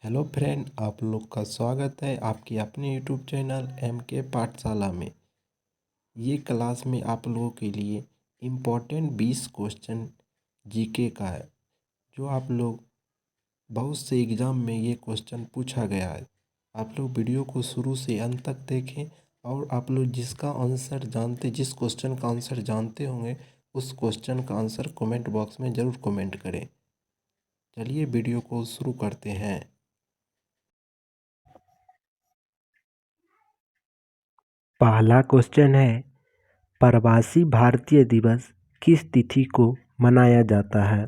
Hello friend, आप लोग का स्वागत है आपकी अपने यूट्यूब चैनल MK पाठशाला में। ये क्लास में आप लोगों के लिए इम्पोर्टेंट 20 क्वेश्चन जीके का है, जो आप लोग बहुत से एग्ज़ाम में ये क्वेश्चन पूछा गया है। आप लोग वीडियो को शुरू से अंत तक देखें और आप लोग जिस क्वेश्चन का आंसर जानते होंगे उस क्वेश्चन का आंसर कमेंट बॉक्स में ज़रूर कमेंट करें। चलिए वीडियो को शुरू करते हैं। पहला क्वेश्चन है, प्रवासी भारतीय दिवस किस तिथि को मनाया जाता है?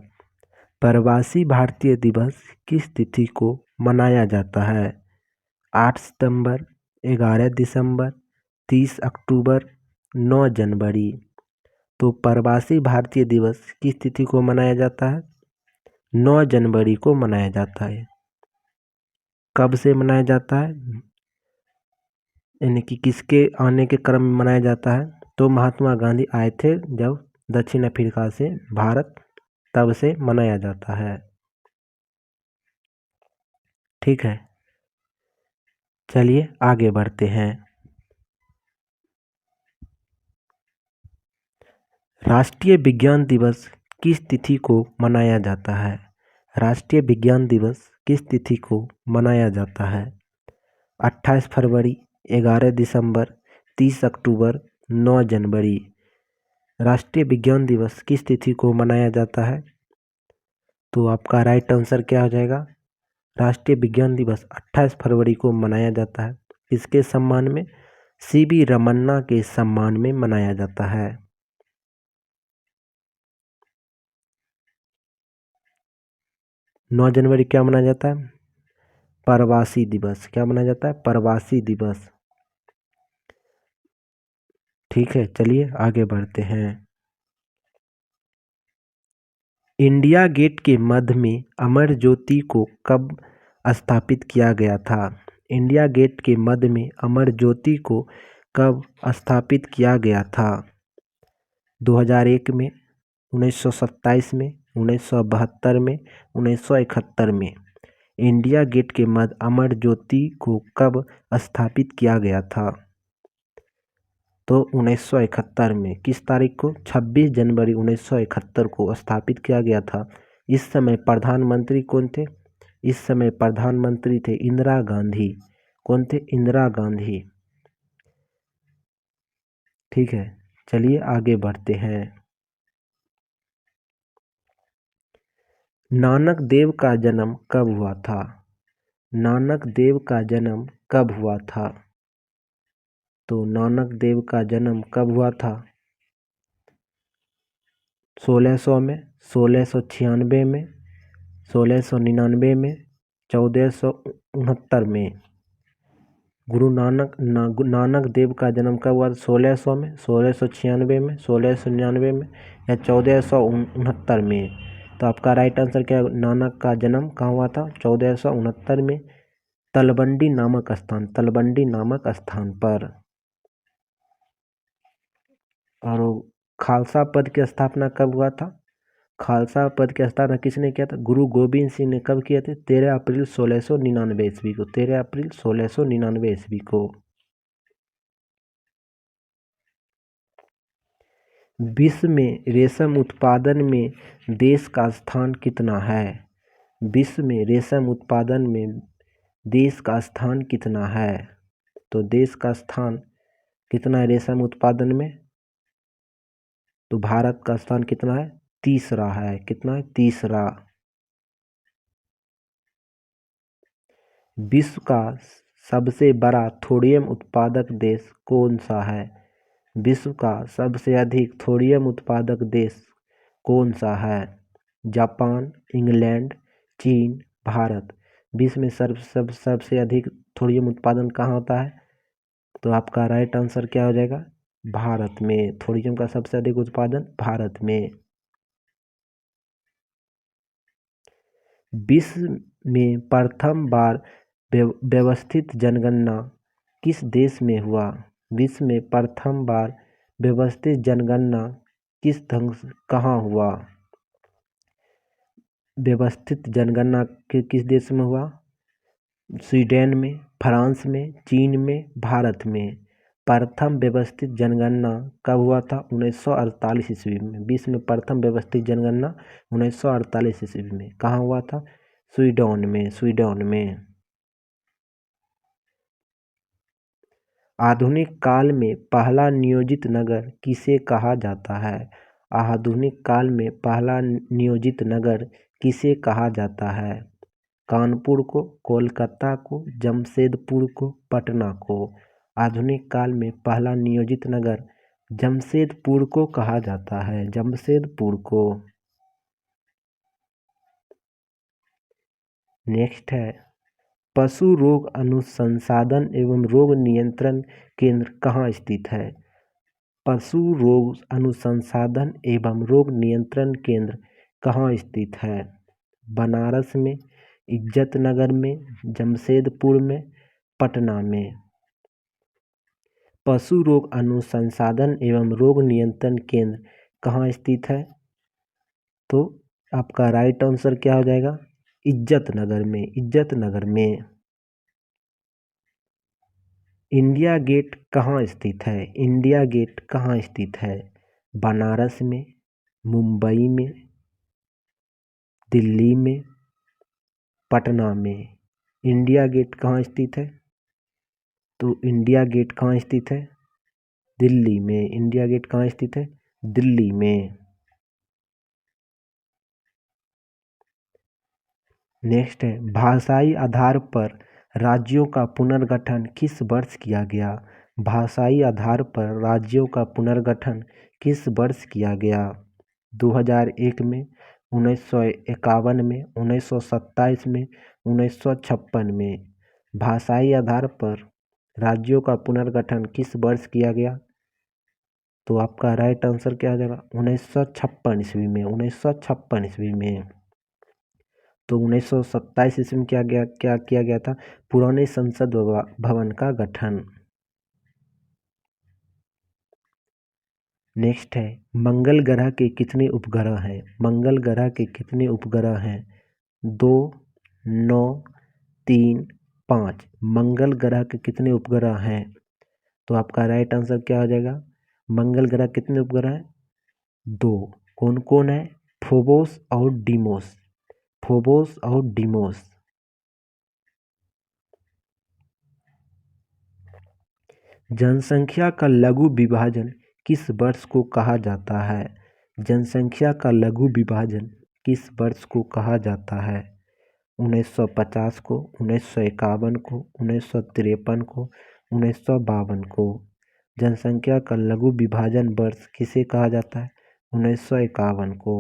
प्रवासी भारतीय दिवस किस तिथि को मनाया जाता है? 8 सितंबर, 11 दिसंबर, 30 अक्टूबर, 9 जनवरी। तो प्रवासी भारतीय दिवस किस तिथि को मनाया जाता है? 9 जनवरी को मनाया जाता है। कब से मनाया जाता है, यानी कि किसके आने के क्रम में मनाया जाता है? तो महात्मा गांधी आए थे जब दक्षिण अफ्रीका से भारत, तब से मनाया जाता है। ठीक है, चलिए आगे बढ़ते हैं। राष्ट्रीय विज्ञान दिवस किस तिथि को मनाया जाता है? राष्ट्रीय विज्ञान दिवस किस तिथि को मनाया जाता है? 28 फरवरी, 11 दिसंबर, 30 अक्टूबर, 9 जनवरी। राष्ट्रीय विज्ञान दिवस किस तिथि को मनाया जाता है? तो आपका राइट आंसर क्या हो जाएगा? राष्ट्रीय विज्ञान दिवस 28 फरवरी को मनाया जाता है। इसके सम्मान में CV रमन्ना के सम्मान में मनाया जाता है। नौ जनवरी क्या मनाया जाता है? प्रवासी दिवस। क्या मनाया जाता है? प्रवासी दिवस। ठीक है, चलिए आगे बढ़ते हैं। इंडिया गेट के मध्य में अमर ज्योति को कब स्थापित किया गया था? इंडिया गेट के मध्य में अमर ज्योति को कब स्थापित किया गया था? 2001 में, 1927 में, 1972 में, 1971 में। इंडिया गेट के मध्य अमर ज्योति को कब स्थापित किया गया था? तो 1971 में। किस तारीख को? 26 जनवरी 1971 को स्थापित किया गया था। इस समय प्रधानमंत्री कौन थे? इस समय प्रधानमंत्री थे इंदिरा गांधी। कौन थे? इंदिरा गांधी। ठीक है, चलिए आगे बढ़ते हैं। नानक देव का जन्म कब हुआ था? नानक देव का जन्म कब हुआ था? तो नानक देव का जन्म कब हुआ था? 1600 में, 1696 में, 1699 में, 1469 में। नानक देव का जन्म कब हुआ? 1600 में, 1696 में, 1699 में या 1469 में। तो आपका राइट आंसर क्या है? नानक का जन्म कहाँ हुआ था? 1469 में, तलवंडी नामक स्थान, तलवंडी नामक स्थान पर। और खालसा पद की स्थापना कब हुआ था? खालसा पद की स्थापना किसने किया था? गुरु गोविंद सिंह ने कब किए थे? 13 अप्रैल 1699 ईस्वी को। 13 अप्रैल 1699 ईस्वी को। विश्व में रेशम उत्पादन में देश का स्थान कितना है? विश्व में रेशम उत्पादन में देश का स्थान कितना है? तो देश का स्थान कितना है रेशम उत्पादन में? तो भारत का स्थान कितना है? तीसरा है। कितना है? तीसरा। विश्व का सबसे बड़ा थोरियम उत्पादक देश कौन सा है? विश्व का सबसे अधिक थोरियम उत्पादक देश कौन सा है? जापान, इंग्लैंड, चीन, भारत। विश्व में सबसे अधिक थोरियम उत्पादन कहाँ होता है? तो आपका राइट आंसर क्या हो जाएगा? भारत में। थोरियम का सबसे अधिक उत्पादन भारत में। विश्व में प्रथम बार व्यवस्थित जनगणना किस देश में हुआ? विश्व में प्रथम बार व्यवस्थित जनगणना किस ढंग से कहाँ हुआ? व्यवस्थित जनगणना किस देश में हुआ? स्वीडन में, फ्रांस में, चीन में, भारत में। प्रथम व्यवस्थित जनगणना कब हुआ था? 1948 ईस्वी में। विश्व में प्रथम व्यवस्थित जनगणना 1948 ईस्वी में। कहाँ हुआ था? स्वीडन में, स्वीडन में। आधुनिक काल में पहला नियोजित नगर किसे कहा जाता है? आधुनिक काल में पहला नियोजित नगर किसे कहा जाता है? कानपुर को, कोलकाता को, जमशेदपुर को, पटना को। आधुनिक काल में पहला नियोजित नगर जमशेदपुर को कहा जाता है, जमशेदपुर को। नेक्स्ट है, पशु रोग अनुसंधान एवं रोग नियंत्रण केंद्र कहाँ स्थित है? पशु रोग अनुसंधान एवं रोग नियंत्रण केंद्र कहाँ स्थित है? बनारस में, इज्जतनगर में, जमशेदपुर में, पटना में। पशु रोग अनुसंधान एवं रोग नियंत्रण केंद्र कहाँ स्थित है? तो आपका राइट आंसर क्या हो जाएगा? इज्जतनगर में, इज्जतनगर में। इंडिया गेट कहाँ स्थित है? इंडिया गेट कहाँ स्थित है? बनारस में, मुंबई में, दिल्ली में, पटना में। इंडिया गेट कहाँ स्थित है? तो इंडिया गेट कहाँ स्थित है? दिल्ली में। इंडिया गेट कहाँ स्थित है? दिल्ली में। नेक्स्ट है, भाषाई आधार पर राज्यों का पुनर्गठन किस वर्ष किया गया? भाषाई आधार पर राज्यों का पुनर्गठन किस वर्ष किया गया? 2001 में, 1951 में, 1927 में, 1956 में। भाषाई आधार पर राज्यों का पुनर्गठन किस वर्ष किया गया? तो आपका राइट आंसर क्या आ जाएगा? 1956 ईस्वी में, 1956 ईस्वी में। तो 1927 ईस्वी में क्या किया गया था? पुराने संसद भवन का गठन। नेक्स्ट है, मंगल ग्रह के कितने उपग्रह हैं? मंगल ग्रह के कितने उपग्रह हैं? 2, 9, 3, 5। मंगल ग्रह के कितने उपग्रह हैं? तो आपका राइट आंसर क्या हो जाएगा? मंगल ग्रह कितने उपग्रह हैं? 2। कौन कौन है? फोबोस और डीमोस, फोबोस और डीमोस। जनसंख्या का लघु विभाजन किस वर्ष को कहा जाता है? जनसंख्या का लघु विभाजन किस वर्ष को कहा जाता है? 1950 को, 1951 को, 1953 को, 1952 को। जनसंख्या का लघु विभाजन वर्ष किसे कहा जाता है? 1951 को।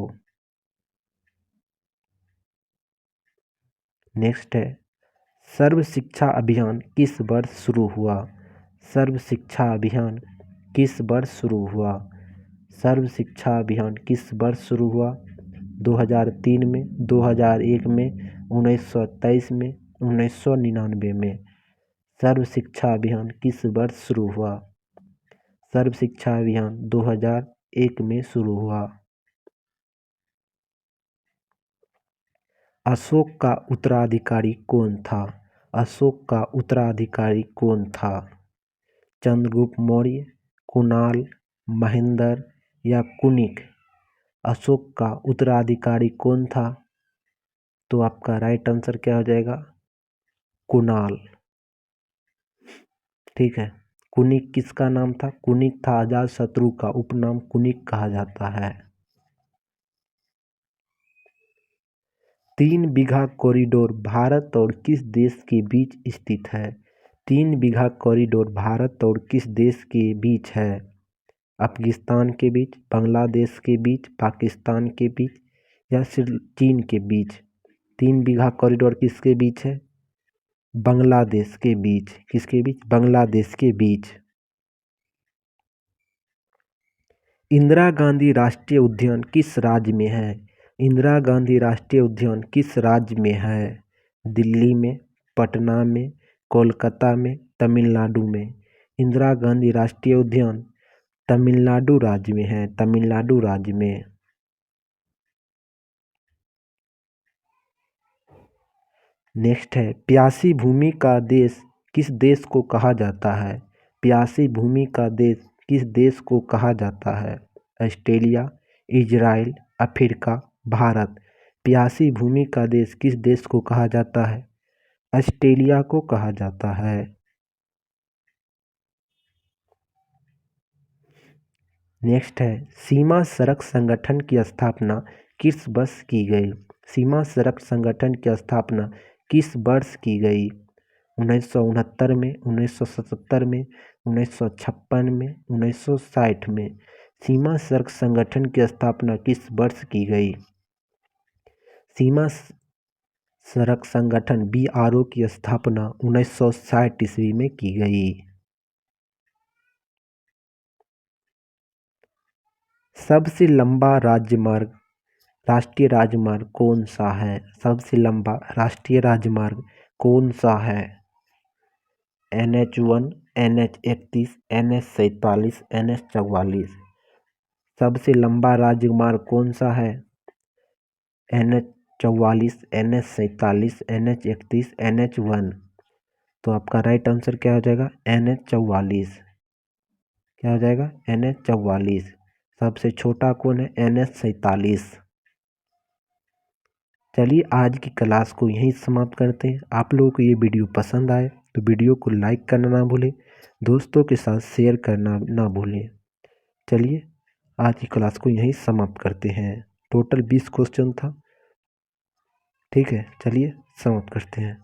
नेक्स्ट है, सर्व शिक्षा अभियान किस वर्ष शुरू हुआ? सर्व शिक्षा अभियान किस वर्ष शुरू हुआ? सर्व शिक्षा अभियान किस वर्ष शुरू हुआ? 2003 में, 2001 में, 1923 में, 1999 में। सर्व शिक्षा अभियान किस वर्ष शुरू हुआ? सर्व शिक्षा अभियान 2001 में शुरू हुआ। अशोक का उत्तराधिकारी कौन था? अशोक का उत्तराधिकारी कौन था? चंद्रगुप्त मौर्य, कुणाल, महेंद्र या कुनिक? अशोक का उत्तराधिकारी कौन था? तो आपका राइट आंसर क्या हो जाएगा? कुणाल। ठीक है। कुनिक किसका नाम था? कुनिक था अजातशत्रु का उपनाम कुनिक कहा जाता है। 3 बीघा कॉरिडोर भारत और किस देश के बीच स्थित है? 3 बीघा कॉरिडोर भारत और किस देश के बीच है? अफगानिस्तान के बीच, बांग्लादेश के बीच, पाकिस्तान के बीच या सिर्फ चीन के बीच? 3 बीघा कॉरिडोर किसके बीच है? बांग्लादेश के बीच। किसके बीच? बांग्लादेश के बीच। इंदिरा गांधी राष्ट्रीय उद्यान किस राज्य में है? इंदिरा गांधी राष्ट्रीय उद्यान किस राज्य में है? दिल्ली में, पटना में, कोलकाता में, तमिलनाडु में। इंदिरा गांधी राष्ट्रीय उद्यान तमिलनाडु राज्य में है, तमिलनाडु राज्य में। नेक्स्ट है, प्यासी भूमि का देश किस देश को कहा जाता है? प्यासी भूमि का देश किस देश को कहा जाता है? Australia, Israel, Africa, Bharat. प्यासी भूमि का देश किस देश को कहा जाता है? ऑस्ट्रेलिया को कहा जाता है। नेक्स्ट है, सीमा सड़क संगठन की स्थापना किस वर्ष की गई? सीमा सड़क संगठन की स्थापना किस वर्ष की गई? 1969 में, 1977 में, 1956 में, 1960 में। सीमा सड़क संगठन की स्थापना किस वर्ष की गई? सीमा सड़क संगठन BRO की स्थापना 1960 ईस्वी में की गई। सबसे लंबा राष्ट्रीय राजमार्ग कौन सा है? सबसे लंबा राष्ट्रीय राजमार्ग कौन सा है? NH1, NH31, NH47, NH44। सबसे लंबा राजमार्ग कौन सा है? NH44, NH47, NH31, NH1। तो आपका राइट आंसर क्या हो जाएगा? NH44। क्या हो जाएगा? NH44। सबसे छोटा कौन है? NH47। चलिए आज की क्लास को यहीं समाप्त करते हैं। आप लोगों को ये वीडियो पसंद आए तो वीडियो को लाइक करना ना भूलें, दोस्तों के साथ शेयर करना ना भूलें। चलिए आज की क्लास को यहीं समाप्त करते हैं। टोटल 20 क्वेश्चन था। ठीक है, चलिए समाप्त करते हैं।